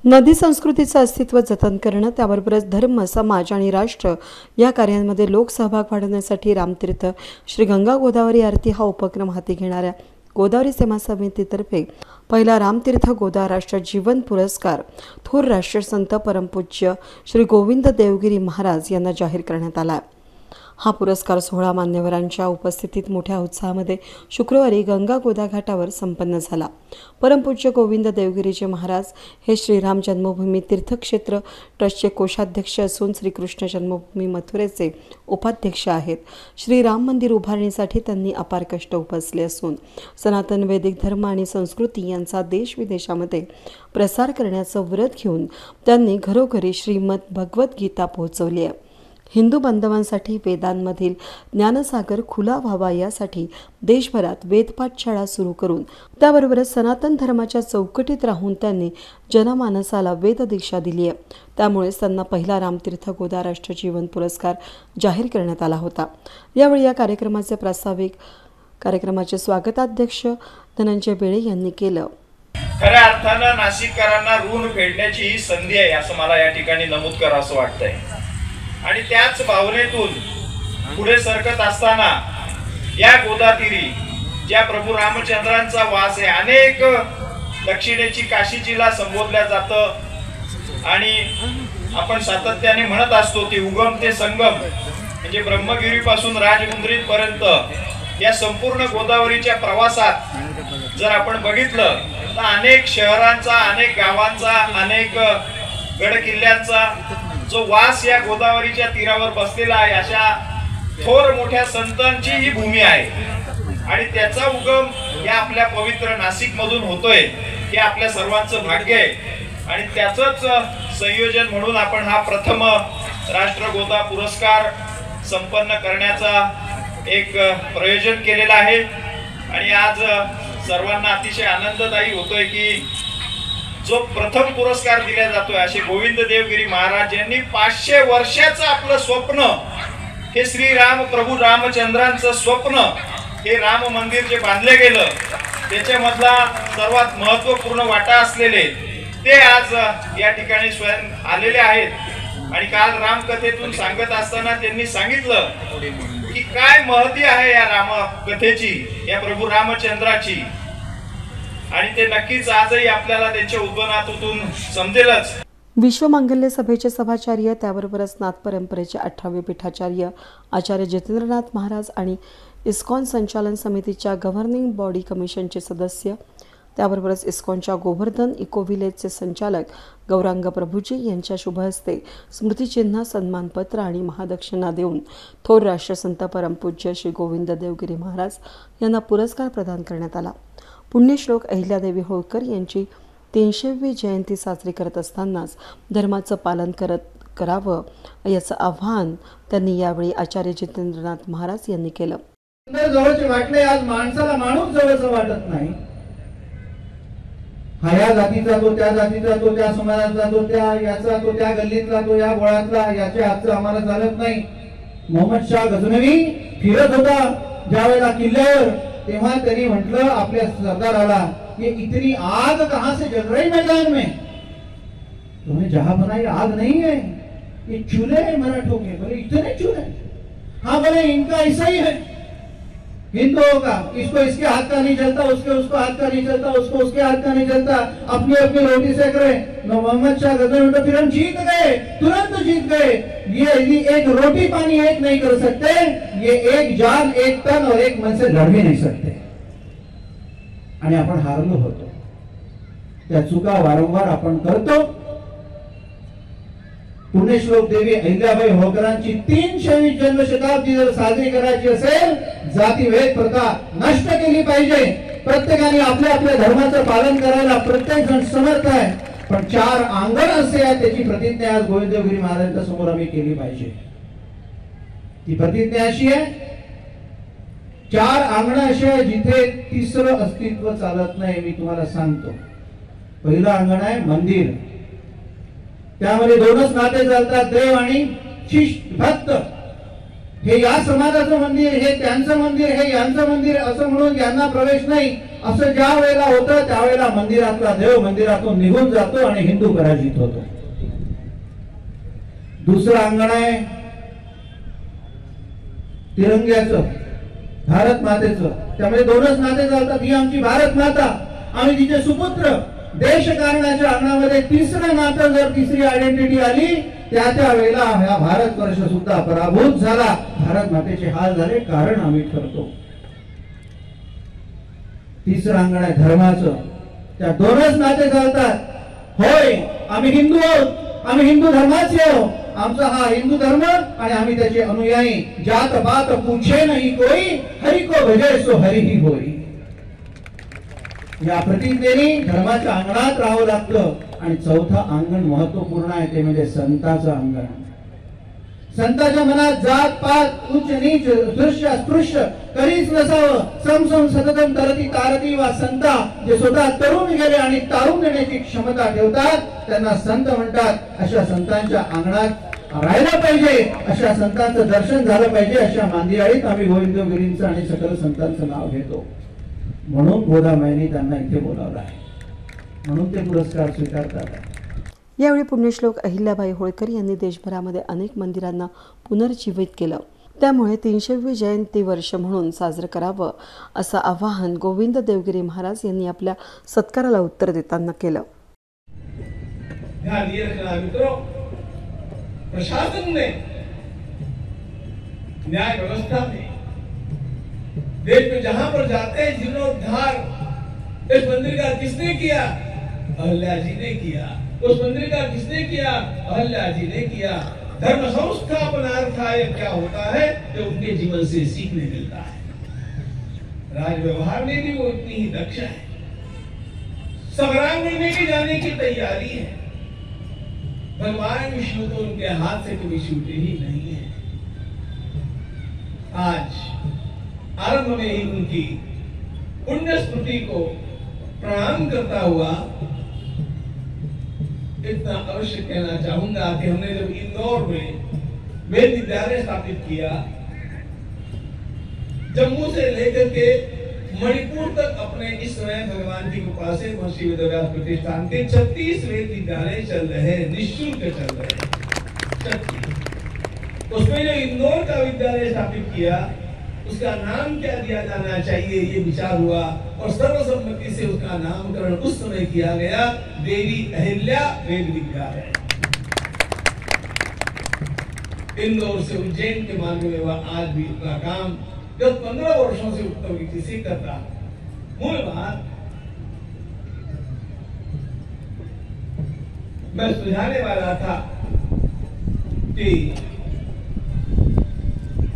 नदी संस्कृतीचं अस्तित्व जतन करणं, त्याबरोबरच धर्म, समाज आणि राष्ट्र या कार्यांमध्ये लोकसहभाग वाढवण्यासाठी रामतीर्थ श्री गंगा गोदावरी आरती हा उपक्रम हाती घेणाऱ्या गोदावरी सेवा समितीतर्फे पहिला रामतीर्थ गोदा राष्ट्र जीवन पुरस्कार थोर राष्ट्रसंत परमपूज्य श्री गोविंद देवगिरी महाराज यांना जाहीर करण्यात आला आहे। हा पुरस्कार सोहळा मान्यवरांच्या उपस्थितीत मोठ्या उत्साहामध्ये शुक्रवारी गंगा गोदा घाटावर संपन्न झाला। परमपूज्य गोविंद देवगिरीचे महाराज हे श्रीराम जन्मभूमी तीर्थक्षेत्र ट्रस्टचे कोषाध्यक्ष असून श्रीकृष्ण जन्मभूमी मथुरेचे उपाध्यक्ष आहेत। श्रीराम मंदिर उभारणीसाठी त्यांनी अपार कष्ट उपसले असून सनातन वैदिक धर्म आणि संस्कृती यांचा देश विदेशामध्ये प्रसार करण्याचं व्रत घेऊन त्यांनी घरोघरी श्रीमद भगवद्गीता पोहोचवली आहे। हिंदू बांधवांसाठी वेदांमधील ज्ञानसागर खुला व्हावा यासाठी देशभरात वेदपाठशाळा सुरू करून त्याबरोबरच सनातन धर्माच्या चौकटीत राहून त्यांनी जनमानसाला वेद दीक्षा दिली आहे। त्यामुळेच त्यांना पहिला रामतीर्थ गोदा राष्ट्र जीवन पुरस्कार जाहीर करण्यात आला होता। यावेळी या कार्यक्रमाचे प्रास्ताविक कार्यक्रमाचे स्वागताध्यक्ष धनंजय बेळे यांनी केलं। खऱ्या अर्थानं नाशिककरांना ऋण फेडण्याची ही संधी आहे असं मला या ठिकाणी नमूद करावंसं वाटतंय आणि त्याच भावनेतून पुढे सरकत असताना या गोदातीरी ज्या प्रभू रामचंद्रांचा वास आहे, अनेक दक्षिणेची काशी जिला संबोधल्या जातं आणि आपण सातत्याने म्हणत असतो ते उगम ते संगम म्हणजे ब्रह्मगिरीपासून राजमुंद्रीत पर्यंत या संपूर्ण गोदावरीच्या प्रवासात जर आपण बघितलं तर अनेक शहरांचा, अनेक गावांचा, अनेक गड किल्ल्यांचा जो वास या गोदावरीच्या तीरावर बसलेला आहे, अशा थोर मोठ्या संतांची ही भूमी आहे आणि त्याचा उगम या आपल्या पवित्र नाशिक मधून होतोय हे आपल्या सर्वांचं भाग्य आहे आणि त्याचंच संयोजन म्हणून आपण हा प्रथम राष्ट्र गोदा पुरस्कार संपन्न करण्याचा एक प्रयोजन केलेला आहे आणि आज सर्वांना अतिशय आनंददायी होतोय की जो प्रथम पुरस्कार दिला जातोय असे गोविंद देवगिरी महाराज यांनी 500 वर्षाचं आपलं स्वप्न हे श्रीराम प्रभू रामचंद्रांचं स्वप्न हे राम मंदिर जे बांधले गेलं त्याच्यामधला सर्वात महत्त्वपूर्ण वाटा असलेले ते आज या ठिकाणी स्वयं आलेले आहेत आणि काल रामकथेतून सांगत असताना त्यांनी सांगितलं की काय महती आहे या रामकथेची, या प्रभू रामचंद्राची आणि ते नक्कीच आजही आपल्याला त्यांच्या उद्बोधनातून समजेलच। विश्व मांगल्य सभेचे सभाचार्य, त्याबरोबरच नाथ परंपरेचे 18वे पीठाचार्य आचार्य जितेंद्रनाथ महाराज आणि इस्कॉन संचालन समितीच्या गव्हर्निंग बॉडी कमिशनचे सदस्य, त्याबरोबरच इस्कॉनच्या गोवर्धन इको विलेजचे संचालक गौरांग प्रभूजी यांच्या शुभहस्ते स्मृतिचिन्ह, सन्मानपत्र आणि महादक्षिणा देऊन थोर राष्ट्रसंत परमपूज्य श्री गोविंद देवगिरी महाराज यांना पुरस्कार प्रदान करण्यात आला। पुण्यश्लोक अहिल्यादेवी होळकर यांची 300वी जयंती साजरी करत असतानाच धर्माचं पालन करावं याचं आव्हान त्यांनी यावेळी आचार्य जितेंद्रनाथ महाराज यांनी केलं। जवळचे वाटले, आज माणसाला माणूस जवळचं वाटत नाही। हा या जातीचा, तो त्या जातीचा, तो त्या समाजाचा, तो त्या याचा, तो त्या गल्लीतला, तो या गोळातला, याच्या हातचं आम्हाला चालत नाही। मोहम्मद शाह गझनवी फिरत होता ज्यावेळेला किल्ल्यावर, तेव्हा त्यांनी म्हटलं आपल्या सरदाराला कि इतनी आग कहां से जल रही मैदान में? तुमने जहां बनाई आग नहीं है, ये चूल्हे हैं मराठों के। बोले इतने चूल्हे? हाँ बोले इनका ऐसा ही है हिंदुओं का, इसको इसके हाथ का नहीं चलता, उसको हाथ का नहीं चलता, उसको उसके हाथ का नहीं चलता, अपनी अपनी रोटी सेक रहे। मोहम्मद शाह गजनवी तो फिर हम जीत गए, तुरंत जीत गए। ये एक रोटी पानी एक नहीं कर सकते, ये एक जान, एक तन और एक मन से लड़ भी नहीं सकते आणि आपण हारलो होतो। त्या चुका वारंवार आपण करतो। पुण्यश्लोक देवी अहिल्याबाई होळकरांची 300वी जन्मशताब्दी जर साजरी करायची असेल, जातीभेद प्रथा नष्ट केली पाहिजे। प्रत्येकाने आपल्या आपल्या धर्माचं पालन करायला प्रत्येक जण समर्थ आहे, पण 4 अंगण असे आहे त्याची प्रतिज्ञा आज गोविंद देवगिरी महाराजांच्या समोर आम्ही केली पाहिजे। ती प्रतिज्ञा अशी आहे, 4 अंगण अशी आहे जिथे तिसरं अस्तित्व चालत नाही। मी तुम्हाला सांगतो, पहिलं अंगण आहे मंदिर, त्यामध्ये 2च नाते चालतात, देव आणि शिष्ट भक्त। हे या समाजाचं मंदिर, हे त्यांचं मंदिर, हे यांचं मंदिर असं म्हणून यांना प्रवेश नाही। असं ज्या वेळेला होतं त्यावेळेला मंदिरातला देव मंदिरातून निघून जातो आणि हिंदू पराजित होतो. दुसरं अंगण आहे तिरंग्याचं, भारत मातेचं. त्यामध्ये दोनच नाते चालतात. ही आमची भारत माता, आम्ही तिचे सुपुत्र. देश कारणाच्या अंगणामध्ये तिसरं नातं, जर तिसरी आयडेंटिटी आली त्या वेळेला हा भारतवर्ष सुद्धा पराभूत झाला. भारत मातेचे हाल झाले, कारण आम्ही ठरतो. तिसरं अंगण आहे धर्माचं. त्या दोनच नाते चालतात. होय, आम्ही हिंदू आहोत, आम्ही हिंदू धर्माचे आहोत. आमचा हा हिंदू धर्म आणि आम्ही त्याचे अनुयायी. जात बात पूछे नाही कोई, हरि को भजे सो हरि ही होई. या प्रतिज्ञेने धर्माच्या अंगणात राहावं लागतं. आणि चौथं अंगण महत्वपूर्ण आहे, ते म्हणजे संतांचं अंगण. संतांच्या मनात जात पात उच्च नीच दृश्य अस्पृश्य कधीच नसावं. समसम सततम तरती तारती वा संता. जे स्वतः तरुण गेले आणि तारून देण्याची क्षमता ठेवतात त्यांना संत म्हणतात. अशा संतांच्या अंगणात राहायला पाहिजे, अशा संतांचं दर्शन झालं पाहिजे. अशा मांदियाळीत आम्ही गोविंदगिरींचं आणि सकल संतांचं नाव घेतो. म्हणून गोदामाईंनी त्यांना इथे बोलावलं आहे, म्हणून ते पुरस्कार स्वीकारतात. यावेळी पुण्यश्लोक अहिल्याबाई होळकर यांनी देशभरामध्ये अनेक मंदिरांना पुनर्जीवित केलं. त्यामुळे 300वी जयंती वर्ष म्हणून साजरं करावं असं आवाहन गोविंद देवगिरी महाराज यांनी आपल्या सत्काराला उत्तर देताना केलं. प्रशासन ने, न्याय व्यवस्था ने, देश में जहां पर जाते हैं जीर्णोद्धार इस मंदिर का किसने किया? अहल्या जी ने किया. उस मंदिर का किसने किया? अहल्या जी ने किया. धर्म संस्थापनार्थाय क्या होता है जो उनके जीवन से सीखने मिलता है. राज व्यवहार में भी वो इतनी ही दक्ष है. संग्राम में भी जाने की तैयारी है. भगवान विष्णु तो उनके हाथ से कभी छूटे ही नहीं है. आज आरंभ में ही उनकी पुण्य स्मृति को प्रणाम करता हुआ इतना अवश्य कहना चाहूंगा कि हमने जब इंदौर में वेद विद्यालय स्थापित किया, जम्मू से लेकर के मणिपुर तक अपने इस समय भगवान की कृपा से महर्षि वेदव्यास प्रतिष्ठान के 36 वेद विद्यालय चल रहे हैं, निःशुल्क चल रहे हैं. उसमें जो इंदौर का विद्यालय स्थापित किया उसका नाम क्या दिया जाना चाहिए ये विचार हुआ और सर्वसम्मति से उसका नामकरण उस समय किया गया देवी अहिल्या वेद विद्यालय. इंदौर से उज्जैन के मार्ग में वह आज भी अपना काम गत 15 वर्षों से उत्तम रीति से कर रहा. मूल बात मैं सुझाने वाला था कि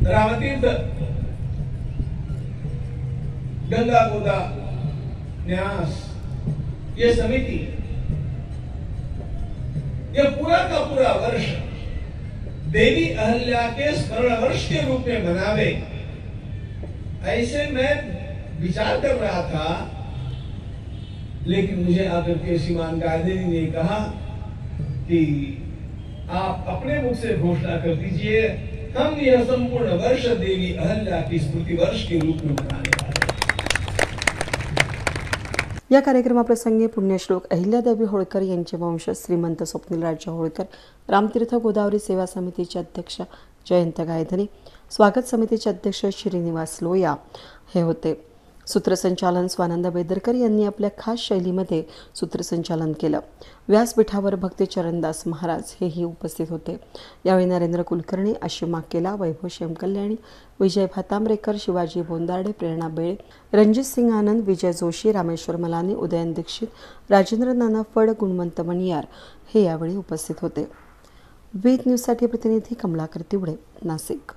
रामतीर्थ गंगा गोदा न्यास ये समिति ये पूरा का पूरा वर्ष देवी अहल्या के स्मरण वर्ष के रूप में मनावे, ऐसे मैं विचार कर रहा था. लेकिन मुझे आकर के श्रीमान गायत्री ने कहा कि आप अपने मुख से घोषणा कर दीजिए, हम यह संपूर्ण वर्ष देवी अहल्या की स्मृति वर्ष के रूप में मनाने वाले. या कार्यक्रमाप्रसंगी पुण्यश्लोक अहिल्यादेवी होळकर यांचे वंशज श्रीमंत स्वप्नीलराज होळकर, रामतीर्थ गोदावरी सेवा समितीचे अध्यक्ष जयंत गायधनी, स्वागत समितीचे अध्यक्ष श्रीनिवास लोया हे होते. सूत्रसंचालन स्वानंद बेदरकर यांनी आपल्या खास शैलीमध्ये सूत्रसंचालन केलं. व्यासपीठावर भक्ती चरणदास महाराज हेही उपस्थित होते. यावेळी नरेंद्र कुलकर्णी, आशिमा केला, वैभव शेमकल्याणी, विजय भातांब्रेकर, शिवाजी बोंदार्डे, प्रेरणा बेळे, रणजित सिंग आनंद, विजय जोशी, रामेश्वर मलानी, उदयन दीक्षित, राजेंद्र नाना फड, गुणवंत मणियार हे यावेळी उपस्थित होते. वेद न्यूजसाठी प्रतिनिधी कमलाकर तिवडे, नाशिक.